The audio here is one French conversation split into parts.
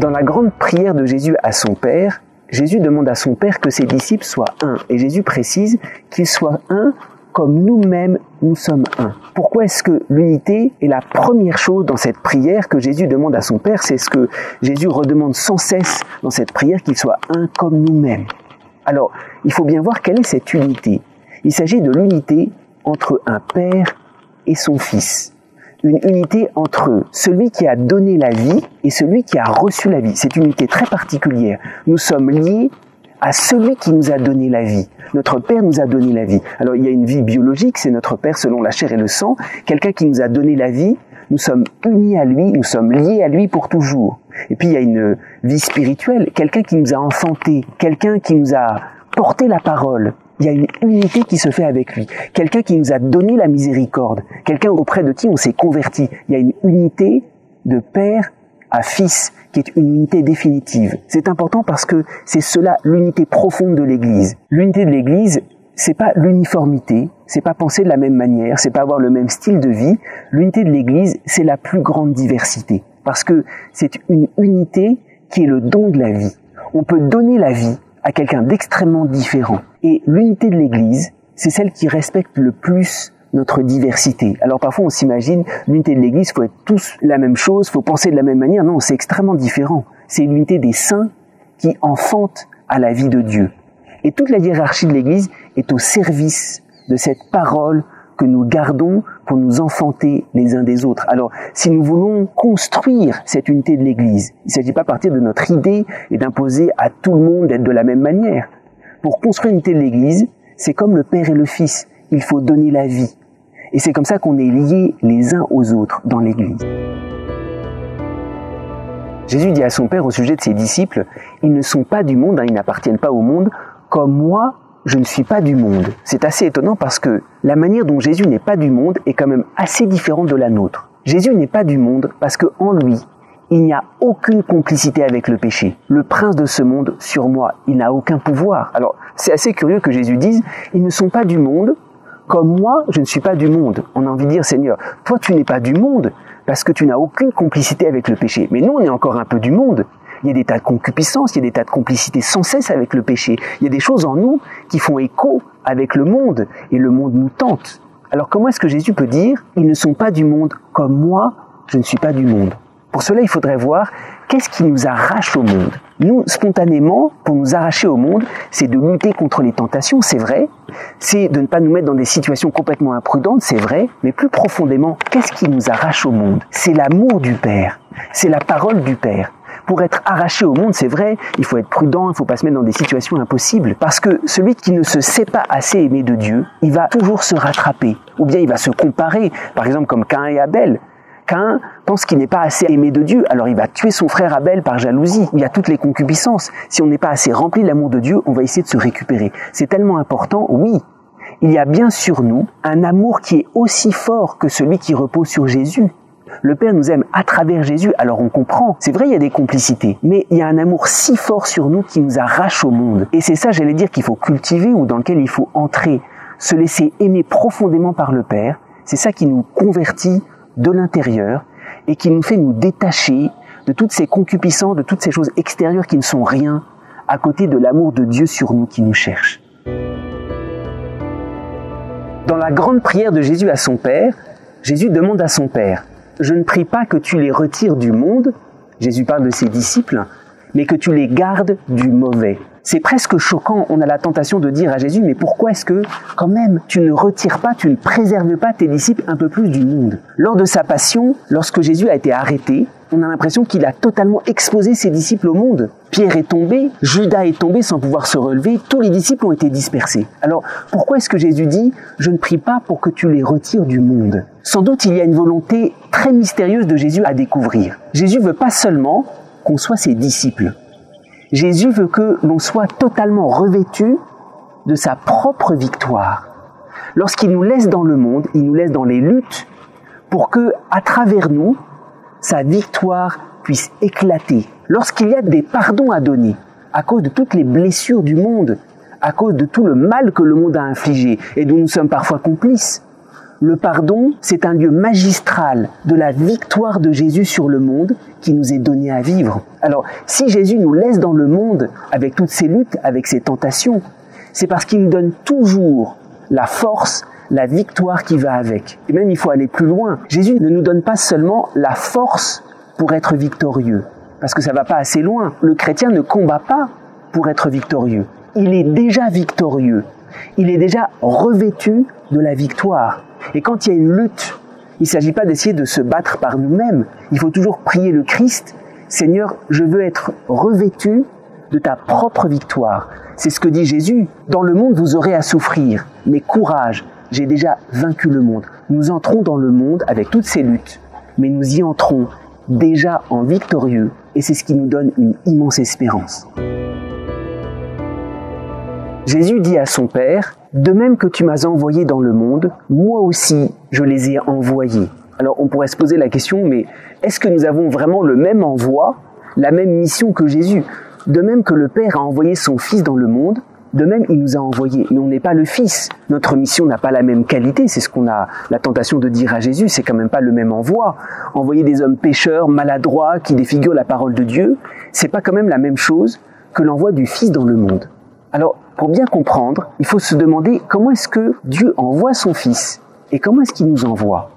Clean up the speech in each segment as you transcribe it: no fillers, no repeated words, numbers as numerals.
Dans la grande prière de Jésus à son Père, Jésus demande à son Père que ses disciples soient un. Et Jésus précise qu'ils soient un comme nous-mêmes, nous sommes un. Pourquoi est-ce que l'unité est la première chose dans cette prière que Jésus demande à son Père? C'est ce que Jésus redemande sans cesse dans cette prière, qu'ils soient un comme nous-mêmes. Alors, il faut bien voir quelle est cette unité. Il s'agit de l'unité entre un Père et son Fils. Une unité entre celui qui a donné la vie et celui qui a reçu la vie. C'est une unité très particulière. Nous sommes liés à celui qui nous a donné la vie. Notre Père nous a donné la vie. Alors il y a une vie biologique, c'est notre Père selon la chair et le sang. Quelqu'un qui nous a donné la vie, nous sommes unis à lui, nous sommes liés à lui pour toujours. Et puis il y a une vie spirituelle, quelqu'un qui nous a enfantés, quelqu'un qui nous a porté la parole. Il y a une unité qui se fait avec lui. Quelqu'un qui nous a donné la miséricorde, quelqu'un auprès de qui on s'est converti. Il y a une unité de Père à Fils, qui est une unité définitive. C'est important parce que c'est cela, l'unité profonde de l'Église. L'unité de l'Église, c'est pas l'uniformité, c'est pas penser de la même manière, c'est pas avoir le même style de vie. L'unité de l'Église, c'est la plus grande diversité. Parce que c'est une unité qui est le don de la vie. On peut donner la vie à quelqu'un d'extrêmement différent. Et l'unité de l'Église, c'est celle qui respecte le plus notre diversité. Alors parfois on s'imagine, l'unité de l'Église, il faut être tous la même chose, il faut penser de la même manière. Non, c'est extrêmement différent. C'est l'unité des saints qui enfantent à la vie de Dieu. Et toute la hiérarchie de l'Église est au service de cette parole que nous gardons pour nous enfanter les uns des autres. Alors, si nous voulons construire cette unité de l'Église, il ne s'agit pas de partir de notre idée et d'imposer à tout le monde d'être de la même manière. Pour construire l'unité de l'Église, c'est comme le Père et le Fils. Il faut donner la vie. Et c'est comme ça qu'on est liés les uns aux autres dans l'Église. Jésus dit à son Père au sujet de ses disciples, « Ils ne sont pas du monde, ils n'appartiennent pas au monde, comme moi, je ne suis pas du monde. » C'est assez étonnant parce que la manière dont Jésus n'est pas du monde est quand même assez différente de la nôtre. Jésus n'est pas du monde parce qu'en lui, il n'y a aucune complicité avec le péché. Le prince de ce monde, sur moi, il n'a aucun pouvoir. Alors, c'est assez curieux que Jésus dise, « Ils ne sont pas du monde, comme moi, je ne suis pas du monde. » On a envie de dire, Seigneur, toi tu n'es pas du monde parce que tu n'as aucune complicité avec le péché. Mais nous, on est encore un peu du monde. Il y a des tas de concupiscence, il y a des tas de complicité sans cesse avec le péché. Il y a des choses en nous qui font écho avec le monde et le monde nous tente. Alors comment est-ce que Jésus peut dire, ils ne sont pas du monde comme moi, je ne suis pas du monde? Pour cela, il faudrait voir qu'est-ce qui nous arrache au monde. Nous, spontanément, pour nous arracher au monde, c'est de lutter contre les tentations, c'est vrai. C'est de ne pas nous mettre dans des situations complètement imprudentes, c'est vrai. Mais plus profondément, qu'est-ce qui nous arrache au monde? C'est l'amour du Père. C'est la parole du Père. Pour être arraché au monde, c'est vrai, il faut être prudent, il ne faut pas se mettre dans des situations impossibles. Parce que celui qui ne se sait pas assez aimer de Dieu, il va toujours se rattraper. Ou bien il va se comparer, par exemple comme Caïn et Abel. Caïn pense qu'il n'est pas assez aimé de Dieu, alors il va tuer son frère Abel par jalousie. Il y a toutes les concupiscences. Si on n'est pas assez rempli de l'amour de Dieu, on va essayer de se récupérer. C'est tellement important, oui. Il y a bien sur nous un amour qui est aussi fort que celui qui repose sur Jésus. Le Père nous aime à travers Jésus, alors on comprend. C'est vrai, il y a des complicités, mais il y a un amour si fort sur nous qui nous arrache au monde. Et c'est ça, j'allais dire, qu'il faut cultiver ou dans lequel il faut entrer, se laisser aimer profondément par le Père. C'est ça qui nous convertit de l'intérieur et qui nous fait nous détacher de toutes ces concupiscences, de toutes ces choses extérieures qui ne sont rien à côté de l'amour de Dieu sur nous qui nous cherche. Dans la grande prière de Jésus à son Père, Jésus demande à son Père, « Je ne prie pas que tu les retires du monde, » Jésus parle de ses disciples, « mais que tu les gardes du mauvais. » C'est presque choquant, on a la tentation de dire à Jésus, mais pourquoi est-ce que, quand même, tu ne retires pas, tu ne préserves pas tes disciples un peu plus du monde? Lors de sa passion, lorsque Jésus a été arrêté, on a l'impression qu'il a totalement exposé ses disciples au monde. Pierre est tombé, Judas est tombé sans pouvoir se relever, tous les disciples ont été dispersés. Alors, pourquoi est-ce que Jésus dit « Je ne prie pas pour que tu les retires du monde » Sans doute, il y a une volonté très mystérieuse de Jésus à découvrir. Jésus veut pas seulement qu'on soit ses disciples. Jésus veut que l'on soit totalement revêtu de sa propre victoire. Lorsqu'il nous laisse dans le monde, il nous laisse dans les luttes pour que, à travers nous, sa victoire puisse éclater. Lorsqu'il y a des pardons à donner, à cause de toutes les blessures du monde, à cause de tout le mal que le monde a infligé et dont nous sommes parfois complices, Le pardon, c'est un lieu magistral de la victoire de Jésus sur le monde qui nous est donné à vivre. Alors, si Jésus nous laisse dans le monde avec toutes ses luttes, avec ses tentations, c'est parce qu'il nous donne toujours la force, la victoire qui va avec. Et même, il faut aller plus loin. Jésus ne nous donne pas seulement la force pour être victorieux, parce que ça va pas assez loin. Le chrétien ne combat pas pour être victorieux. Il est déjà victorieux. Il est déjà revêtu de la victoire. Et quand il y a une lutte, il ne s'agit pas d'essayer de se battre par nous-mêmes. Il faut toujours prier le Christ. Seigneur, je veux être revêtu de ta propre victoire. C'est ce que dit Jésus. Dans le monde, vous aurez à souffrir. Mais courage, j'ai déjà vaincu le monde. Nous entrons dans le monde avec toutes ces luttes. Mais nous y entrons déjà en victorieux. Et c'est ce qui nous donne une immense espérance. Jésus dit à son Père, « De même que tu m'as envoyé dans le monde, moi aussi je les ai envoyés. » Alors on pourrait se poser la question, mais est-ce que nous avons vraiment le même envoi, la même mission que Jésus? De même que le Père a envoyé son Fils dans le monde, de même il nous a envoyés. Mais on n'est pas le Fils. Notre mission n'a pas la même qualité. C'est ce qu'on a la tentation de dire à Jésus. C'est quand même pas le même envoi. Envoyer des hommes pécheurs, maladroits, qui défigurent la parole de Dieu, c'est pas quand même la même chose que l'envoi du Fils dans le monde. Alors, pour bien comprendre, il faut se demander comment est-ce que Dieu envoie son Fils et comment est-ce qu'il nous envoie.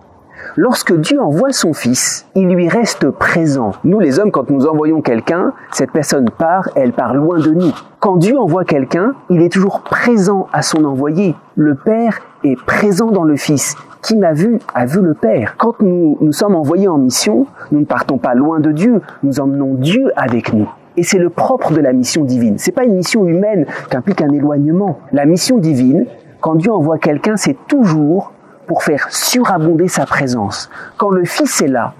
Lorsque Dieu envoie son Fils, il lui reste présent. Nous, les hommes, quand nous envoyons quelqu'un, cette personne part et elle part loin de nous. Quand Dieu envoie quelqu'un, il est toujours présent à son envoyé. Le Père est présent dans le Fils. Qui m'a vu a vu le Père. Quand nous sommes envoyés en mission, nous ne partons pas loin de Dieu, nous emmenons Dieu avec nous. Et c'est le propre de la mission divine. C'est pas une mission humaine qui implique un éloignement. La mission divine, quand Dieu envoie quelqu'un, c'est toujours pour faire surabonder sa présence. Quand le Fils est là,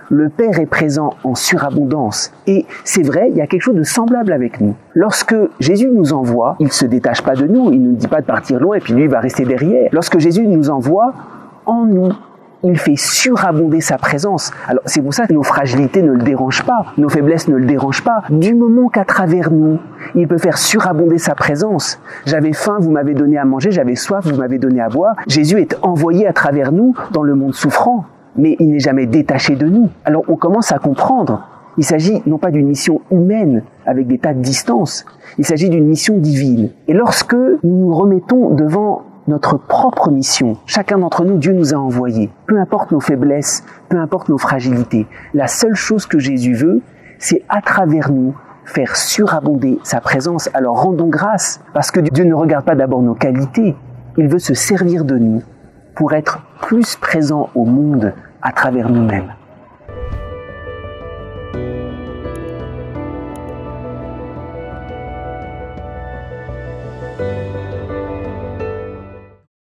le Père est présent en surabondance. Et c'est vrai, il y a quelque chose de semblable avec nous. Lorsque Jésus nous envoie, il ne se détache pas de nous, il ne nous dit pas de partir loin et puis lui il va rester derrière. Lorsque Jésus nous envoie, en nous, il fait surabonder sa présence. Alors c'est pour ça que nos fragilités ne le dérangent pas, nos faiblesses ne le dérangent pas. Du moment qu'à travers nous, il peut faire surabonder sa présence. J'avais faim, vous m'avez donné à manger, j'avais soif, vous m'avez donné à boire. Jésus est envoyé à travers nous dans le monde souffrant, mais il n'est jamais détaché de nous. Alors on commence à comprendre. Il s'agit non pas d'une mission humaine avec des tas de distances, il s'agit d'une mission divine. Et lorsque nous nous remettons devant notre propre mission, chacun d'entre nous, Dieu nous a envoyés. Peu importe nos faiblesses, peu importe nos fragilités, la seule chose que Jésus veut, c'est à travers nous faire surabonder sa présence. Alors rendons grâce, parce que Dieu ne regarde pas d'abord nos qualités, il veut se servir de nous pour être plus présent au monde à travers nous-mêmes.